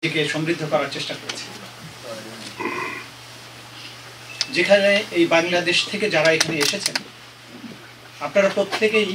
নিজেকে সমৃদ্ধ করার চেষ্টা করেছি। যেখানে এই বাংলাদেশ থেকে যারা এখানে এসেছেন, আপনারা প্রত্যেকেই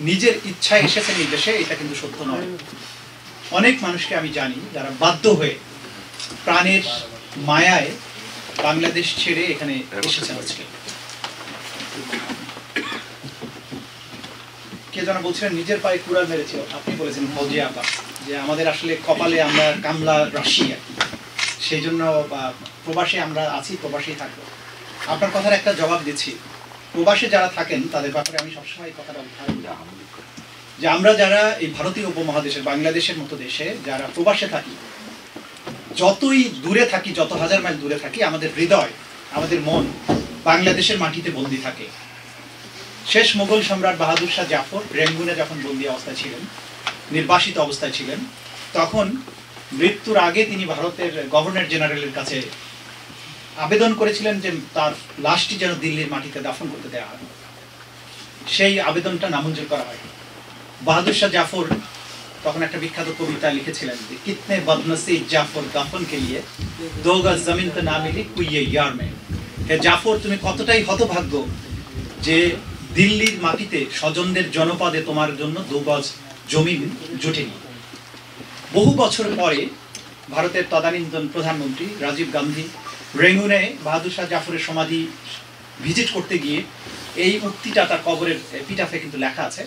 নিজের ইচ্ছায় এসেছেন এই দেশে, এটা কিন্তু সত্য নয়। অনেক মানুষকে আমি জানি যারা বাধ্য হয়ে প্রাণের মায়ায় বাংলাদেশ ছেড়ে এখানে এসেছেন। আজকে কে যেন বলছিলেন নিজের পায়ে কুড়াল মেরেছিল, আপনি বলেছেন ফৌজিয়া আপা, যে আমাদের আসলে কপালে আমরা কামলা রাশি আর কি, সেই জন্য প্রবাসে আমরা আছি, প্রবাসেই থাকবো। আপনার কথার একটা জবাব দিচ্ছি, প্রবাসে যারা থাকেন তাদের ব্যাপারে আমি সবসময় এই কথাটা উদ্ধারণ করি যে আমরা যারা এই ভারতীয় উপমহাদেশের বাংলাদেশের মতো দেশে যারা প্রবাসে থাকি, যতই দূরে থাকি, যত হাজার মাইল দূরে থাকি, আমাদের হৃদয়, আমাদের মন বাংলাদেশের মাটিতে বন্দী থাকে। শেষ মুঘল সম্রাট বাহাদুর শাহ জাফর রেঙ্গুনে যখন বন্দী অবস্থায় ছিলেন, নির্বাসিত অবস্থায় ছিলেন, তখন মৃত্যুর আগে তিনি ভারতের গভর্নর জেনারেলের কাছে আবেদন করেছিলেন যে তার লাশটি যেন দিল্লির মাটিতে দাফন করতে দেওয়া হয়। সেই আবেদনটা নামঞ্জুর করা হয়। বাহাদুর শাহ জাফর তখন একটা বিখ্যাত কবিতা লিখেছিলেন যে কিতনে বদনসিব জাফর দাফন কে লিয়ে দো গজ জমিন তো না মিলি কুইয়ে ইয়ার মে। হে জাফর, তুমি কতটাই হতভাগ্য যে দিল্লির মাটিতে স্বজনদের জনপদে তোমার জন্য 2 গজ জমি জুটেনি। বহু বছর পরে ভারতের তদানীন্তন প্রধানমন্ত্রী রাজীব গান্ধী রেঙ্গুনে বাহাদুর শাহ জাফরের সমাধি ভিজিট করতে গিয়ে এই উক্তিটা তার কবরের পিটাফে কিন্তু লেখা আছে।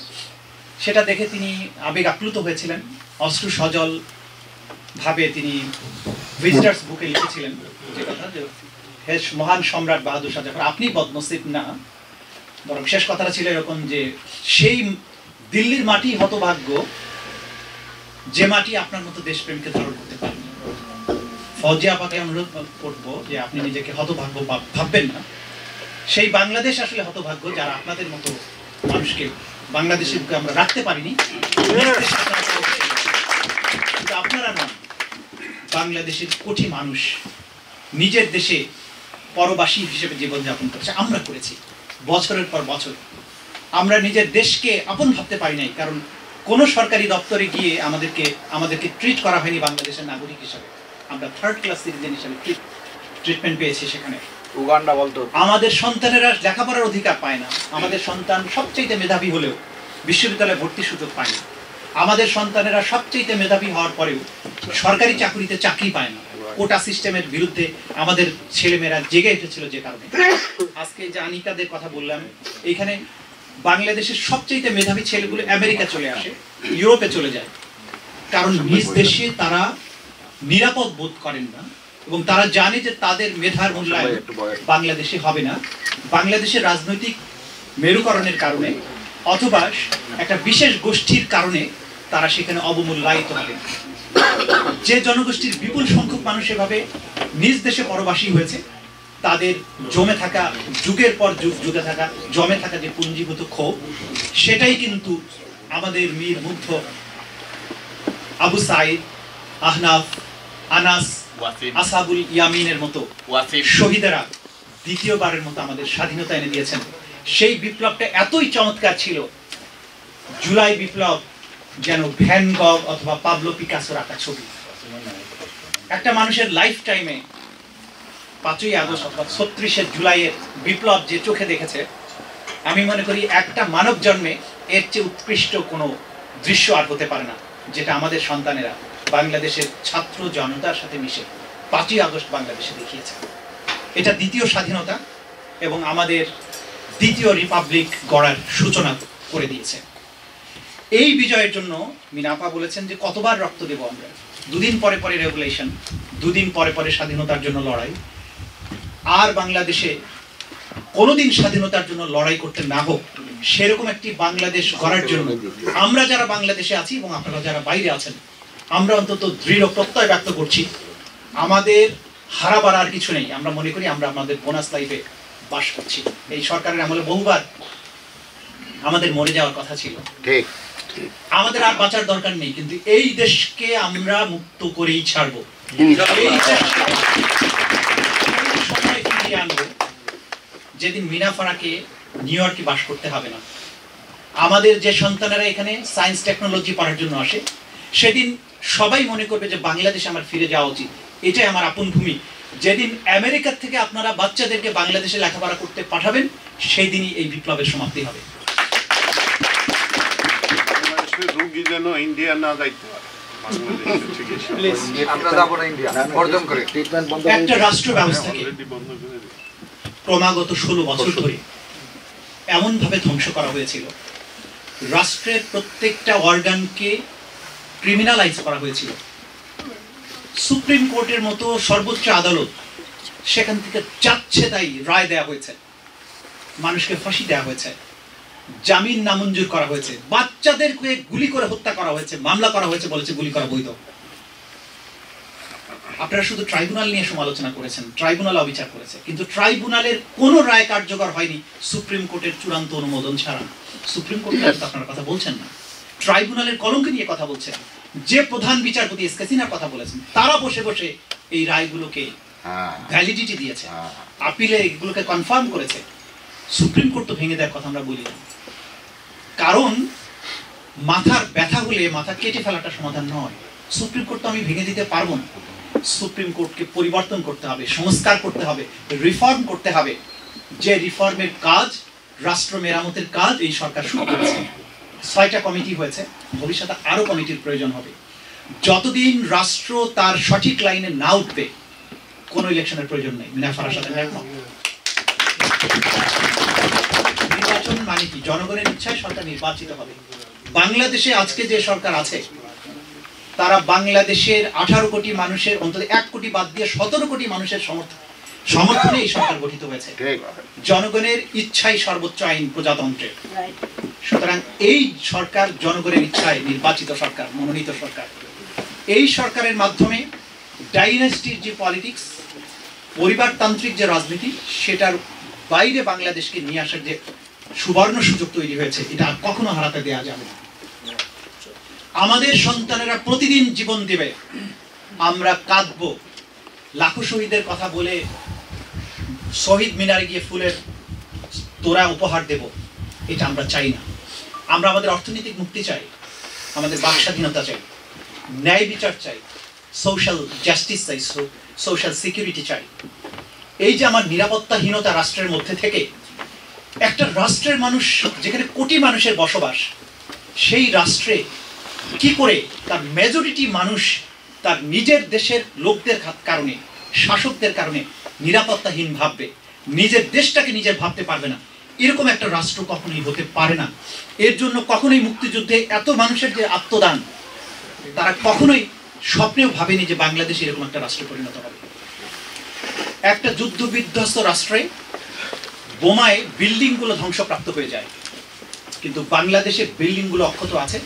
সেটা দেখে তিনি আবেগ আপ্লুত হয়েছিলেন, অশ্রু সজল ভাবে তিনি ভিজিটার্স বুকে লিখেছিলেন যে কথা, যে হে মহান সম্রাট বাহাদুর শাহ জাফর, আপনি বদনসিব না, বরং শেষ কথাটা ছিল এরকম যে সেই দিল্লির মাটি হতভাগ্য যে মাটি আপনার মতো দেশপ্রেমকে ধারণ করতে পারেনি। ফৌজিয়া আপাকে অনুরোধ করবো যে আপনি নিজেকে হতভাগ্য ভাববেন না। সেই বাংলাদেশ আসলে হতভাগ্য যারা আপনাদের মতো মানুষকে বাংলাদেশের বুকে আমরা রাখতে পারিনি। কিন্তু আপনারা নন, বাংলাদেশের কোটি মানুষ নিজের দেশে পরবাসী হিসেবে জীবনযাপন করেছে, আমরা করেছি বছরের পর বছর। আমরা নিজের দেশকে আপন ভাবতে পারি নাই, কারণ কোন সরকারি দপ্তরে গিয়ে আমাদেরকে ট্রিট করা হয়নি বাংলাদেশের নাগরিক হিসেবে। আমরা 3rd ক্লাস সিটিজেন হিসেবে ট্রিটমেন্ট পেয়েছি সেখানে। উগান্ডা বলতো আমাদের সন্তানেরা লেখাপড়ার অধিকার পায় না। আমাদের সন্তান সবচেয়ে মেধাবী হলেও বিশ্ববিদ্যালয়ে ভর্তির সুযোগ পায় না। আমাদের সন্তানেরা সবচেয়ে মেধাবী হওয়ার পরেও সরকারি চাকরিতে চাকরি পায় না। কোটা সিস্টেমের বিরুদ্ধে আমাদের ছেলেমেয়েরা জেগে উঠেছিল, যে কারণে আজকে যে আনিকাদের কথা বললাম, এইখানে বাংলাদেশের সবচেয়ে মেধাবী ছেলেগুলো আমেরিকা চলে আসে, ইউরোপে চলে যায়, কারণ নিজ দেশে তারা নিরাপদ বোধ করেন না এবং তারা জানে যে তাদের মেধার মূল্যায়ন বাংলাদেশে হবে না। বাংলাদেশের রাজনৈতিক মেরুকরণের কারণে অথবা একটা বিশেষ গোষ্ঠীর কারণে তারা সেখানে অবমূল্যায়িত হবে। যে জনগোষ্ঠীর বিপুল সংখ্যক মানুষ এভাবে নিজ দেশে পরবাসী হয়েছে, তাদের জমে থাকা যুগের পর যুগ জুড়ে থাকা জমে থাকা যে পুঞ্জীভূত ক্ষোভ, সেটাই কিন্তু আমাদের মীর মুগ্ধ, আবু সাইদ, আহনাফ, আনাস, আসহাবুল ইয়ামিনের মতো শহীদেরা দ্বিতীয়বারের মতো আমাদের স্বাধীনতা এনে দিয়েছেন। সেই বিপ্লবটা এতই চমৎকার ছিল, জুলাই বিপ্লব যেন ভ্যান গগ অথবা পাবলো পিকাসোর আঁকা ছবি। একটা মানুষের লাইফ টাইমে 5ই আগস্ট অথবা 36শে জুলাইয়ের বিপ্লব যে চোখে দেখেছে, আমি মনে করি একটা মানব জন্মে এর চেয়ে উৎকৃষ্ট কোনো দৃশ্য আর হতে পারে না, যেটা আমাদের সন্তানেরা বাংলাদেশের ছাত্র জনতার সাথে মিশে 5ই আগস্ট বাংলাদেশে দেখিয়েছে। এটা দ্বিতীয় স্বাধীনতা এবং আমাদের দ্বিতীয় রিপাবলিক গড়ার সূচনা করে দিয়েছে। এই বিজয়ের জন্য মিনাপা বলেছেন যে কতবার রক্ত দেব আমরা, 2 দিন পরে পরে রেগুলেশন, 2 দিন পরে পরে স্বাধীনতার জন্য লড়াই। আর বাংলাদেশে কোনোদিন স্বাধীনতার জন্য লড়াই করতে না হোক, সেরকম একটি বাংলাদেশ গড়ার জন্য আমরা যারা বাংলাদেশে আছি এবং আপনারা যারা বাইরে আছেন, আমরা অন্তত দৃঢ় প্রত্যয় ব্যক্ত করছি, আমাদের হারাবার আর কিছু নেই। আমরা মনে করি আমরা আমাদের বোনাস লাইফে বাস করছি। এই সরকারের আমলে বহুবার আমাদের মরে যাওয়ার কথা ছিল, ঠিক, আমাদের আর বাঁচার দরকার নেই, কিন্তু এই দেশকে আমরা মুক্ত করেই ছাড়বো। সময় ফিরিয়ে আনবো যেদিন মিনা ফারাকে নিউ ইয়র্কে বাস করতে হবে না। আমাদের যে সন্তানেরা এখানে সায়েন্স টেকনোলজি পড়ার জন্য আসে, সেদিন সবাই মনে করবে যে বাংলাদেশে আমার ফিরে যাওয়া উচিত, এটাই আমার আপন ভূমি। যেদিন আমেরিকা থেকে আপনারা বাচ্চাদেরকে বাংলাদেশে লেখাপড়া করতে পাঠাবেন, সেই দিনই এই বিপ্লবের সমাপ্তি হবে। রোগী যেন ইন্ডিয়া না যাইতে পারে, একটা রাষ্ট্র ব্যবস্থাকে ক্রমাগত 16 বছর ধরে এমন ভাবে ধ্বংস করা হয়েছিল, রাষ্ট্রের প্রত্যেকটা অর্গানকে ক্রিমিনালাইজ করা হয়েছিল। সুপ্রিম কোর্টের মতো সর্বোচ্চ আদালত সেখান থেকে যাচ্ছে তাই রায় দেওয়া হয়েছে, মানুষকে ফাঁসি দেওয়া হয়েছে, জামিন নামঞ্জুর করা হয়েছে, বাচ্চাদেরকে গুলি করে হত্যা করা হয়েছে, মামলা করা হয়েছে, বলেছে গুলি করা বৈধ। আপনারা শুধু ট্রাইব্যুনাল নিয়ে সমালোচনা করেছেন, ট্রাইব্যুনাল অবিচার করেছে, কিন্তু ট্রাইব্যুনালের কোনো রায় কার্যকর হয়নি সুপ্রিম কোর্টের চূড়ান্ত অনুমোদন ছাড়া। সুপ্রিম কোর্টের আপনারা কথা বলছেন না, ট্রাইব্যুনালের কলঙ্ক নিয়ে কথা বলছেন। যে প্রধান বিচারপতি এস কে সিনহার কথা বলেছেন, তারা বসে বসে এই রায়গুলোকে ভ্যালিডিটি দিয়েছে, আপিলে এগুলোকে কনফার্ম করেছে। সুপ্রিম কোর্ট তো ভেঙে দেওয়ার কথা আমরা বলি না, কারণ মাথার ব্যথা হলে মাথা কেটে ফেলাটা সমাধান নয়। সুপ্রিম কোর্ট তো আমি ভেঙে দিতে পারবো না, সুপ্রিম কোর্টকে পরিবর্তন করতে হবে, সংস্কার করতে হবে, রিফর্ম করতে হবে। যে রিফর্মের কাজ, রাষ্ট্র মেরামতের কাজ এই সরকার শুরু করেছে। 6টা কমিটি হয়েছে, ভবিষ্যতে আরো কমিটির প্রয়োজন হবে। যতদিন রাষ্ট্র তার সঠিক লাইনে না উঠবে, কোনো ইলেকশনের প্রয়োজন নেই। মিনাফারার সাথে একমত। নির্বাচন মানে কি? জনগণের ইচ্ছায় সরকার নির্বাচিত হবে। বাংলাদেশে আজকে যে সরকার আছে, তারা বাংলাদেশের 18 কোটি মানুষের অন্তত 1 কোটি বাদ দিয়ে 17 কোটি মানুষের সমর্থনে এই সরকার গঠিত হয়েছে। জনগণের ইচ্ছাই সর্বোচ্চ আইন প্রজাতন্ত্রের। সুতরাং এই সরকার জনগণের ইচ্ছায় নির্বাচিত সরকার, মনোনীত সরকার। এই সরকারের মাধ্যমে ডাইনাস্টির যে পলিটিক্স, পরিবারতান্ত্রিক যে রাজনীতি, সেটার বাইরে বাংলাদেশকে নিয়ে আসার যে সুবর্ণ সুযোগ তৈরি হয়েছে, এটা আর কখনো হারাতে দেওয়া যাবে না। আমাদের সন্তানেরা প্রতিদিন জীবন দেবে, আমরা কাঁদবো, লাখো শহীদের কথা বলে শহীদ মিনারে গিয়ে ফুলের তোড়া উপহার দেব, এটা আমরা চাই না। আমরা আমাদের অর্থনৈতিক মুক্তি চাই, আমাদের বাক স্বাধীনতা চাই, ন্যায় বিচার চাই, সোশ্যাল জাস্টিস চাই, সোশ্যাল সিকিউরিটি চাই। এই যে আমার নিরাপত্তাহীনতা রাষ্ট্রের মধ্যে থেকে, একটা রাষ্ট্রের মানুষ যেখানে কোটি মানুষের বসবাস, সেই রাষ্ট্রে কি করে তার মেজরিটি মানুষ তার নিজের দেশের লোকদের কারণে, শাসকদের কারণে নিরাপত্তাহীন ভাববে, নিজের দেশটাকে নিজের ভাবতে পারবে না? এরকম একটা রাষ্ট্র কখনোই হতে পারে না। এর জন্য কখনোই মুক্তিযুদ্ধে এত মানুষের যে আত্মদান, তারা কখনোই স্বপ্নেও ভাবেনি যে বাংলাদেশ এরকম একটা রাষ্ট্রে পরিণত হবে। একটা যুদ্ধ বিধ্বস্ত রাষ্ট্রে বোমায় বিল্ডিংগুলো ধ্বংসপ্রাপ্ত হয়ে যায়, কিন্তু বাংলাদেশের বিল্ডিংগুলো অক্ষত আছে।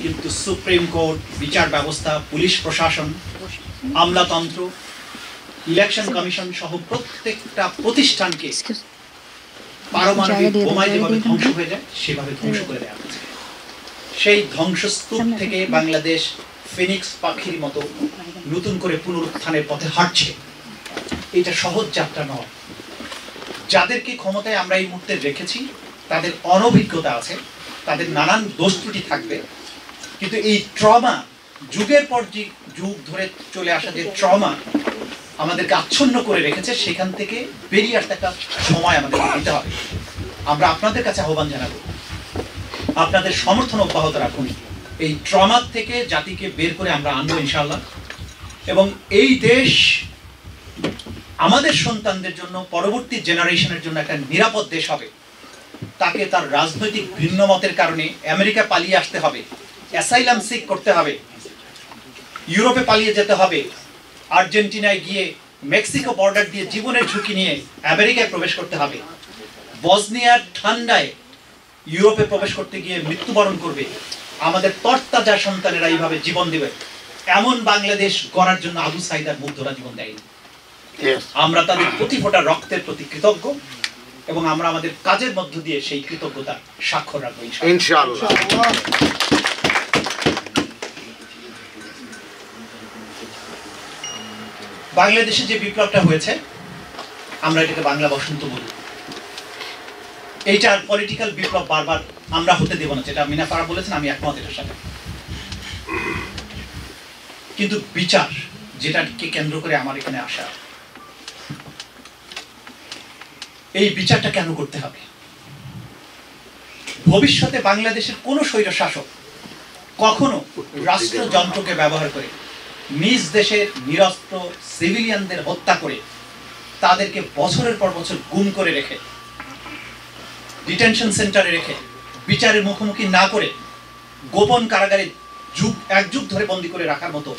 কিন্তু সুপ্রিম কোর্ট, বিচার ব্যবস্থা, পুলিশ প্রশাসন, আমলাতন্ত্র, ইলেকশন কমিশন সহ প্রত্যেকটা প্রতিষ্ঠানকে পারমাণবিক বোমায় যেভাবে ধ্বংস হয়ে যায়, সেভাবে ধ্বংস করে দেওয়া হয়েছে। সেই ধ্বংসস্তূপ থেকে বাংলাদেশ ফিনিক্স পাখির মতো নতুন করে পুনরুত্থানের পথে হাঁটছে। এটা সহজ যাত্রা নয়। যাদেরকে ক্ষমতায় আমরা এই মুহূর্তে রেখেছি, তাদের অনভিজ্ঞতা আছে, তাদের নানান দোষ ত্রুটি থাকবে, কিন্তু এই ট্রমা, যুগের পর যুগ ধরে চলে আসা যে ট্রমা আমাদেরকে আচ্ছন্ন করে রেখেছে, সেখান থেকে বেরিয়ে আসতে একটা সময় আমাদের দিতে হবে। আমরা আপনাদের কাছে আহ্বান জানাবো, আপনাদের সমর্থন অব্যাহত রাখুন। এই ট্রমার থেকে জাতিকে বের করে আমরা আনবো ইনশাআল্লাহ, এবং এই দেশ আমাদের সন্তানদের জন্য, পরবর্তী জেনারেশনের জন্য একটা নিরাপদ দেশ হবে। তাকে তার রাজনৈতিক ভিন্ন মতের কারণে আমেরিকা পালিয়ে আসতে হবে, অ্যাসাইলাম সিক করতে হবে, ইউরোপে পালিয়ে যেতে হবে, আর্জেন্টিনায় গিয়ে মেক্সিকো বর্ডার দিয়ে জীবনের ঝুঁকি নিয়ে আমেরিকায় প্রবেশ করতে হবে, বসনিয়ার ঠান্ডায় ইউরোপে প্রবেশ করতে গিয়ে মৃত্যুবরণ করবে। আমাদের তরতাজা সন্তানেরা এইভাবে জীবন দেবে। এমন বাংলাদেশ গড়ার জন্য আবু সাঈদ আর মুগ্ধরা জীবন দেয়নি। আমরা তাদের প্রতি ফোঁটা রক্তের প্রতি কৃতজ্ঞ, এবং আমরা আমাদের কাজের মধ্য দিয়ে সেই কৃতজ্ঞতা স্বাক্ষর রাখবো ইনশাআল্লাহ। বাংলাদেশে যে বিপ্লবটা হয়েছে, আমরা এটাকে বাংলা বসন্ত বলি। এইটার পলিটিক্যাল বিপ্লব বারবার আমরা হতে দেব না, যেটা মিনা ফারাহ বলেছেন, আমি একমত এটার সাথে। কিন্তু বিচার, যেটাকে কেন্দ্র করে আমার এখানে আসা, এই বিচারটা কেন করতে হবে? ভবিষ্যতে বাংলাদেশের কোন স্বৈর শাসক কখনো রাষ্ট্রযন্ত্রকে ব্যবহার করে নিজ দেশের নিরস্ত্র সিভিলিয়ানদের হত্যা করে তাদেরকে বছরের পর বছর গুম করে রেখে ডিটেনশন সেন্টারে রেখে বিচারের মুখোমুখি না করে গোপন কারাগারে এক যুগ ধরে বন্দী করে রাখার মতো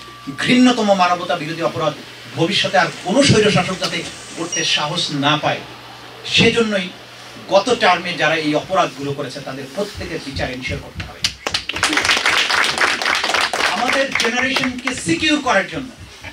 ঘৃণ্যতম মানবতা বিরোধী অপরাধ ভবিষ্যতে আর কোনো স্বৈর শাসক যাতে করতে সাহস না পায়, সেজন্যই গত টার্মে যারা এই অপরাধগুলো করেছে তাদের প্রত্যেকের বিচার এনশিওর করতে হবে। আমাদের জেনারেশনকে সিকিউর করার জন্য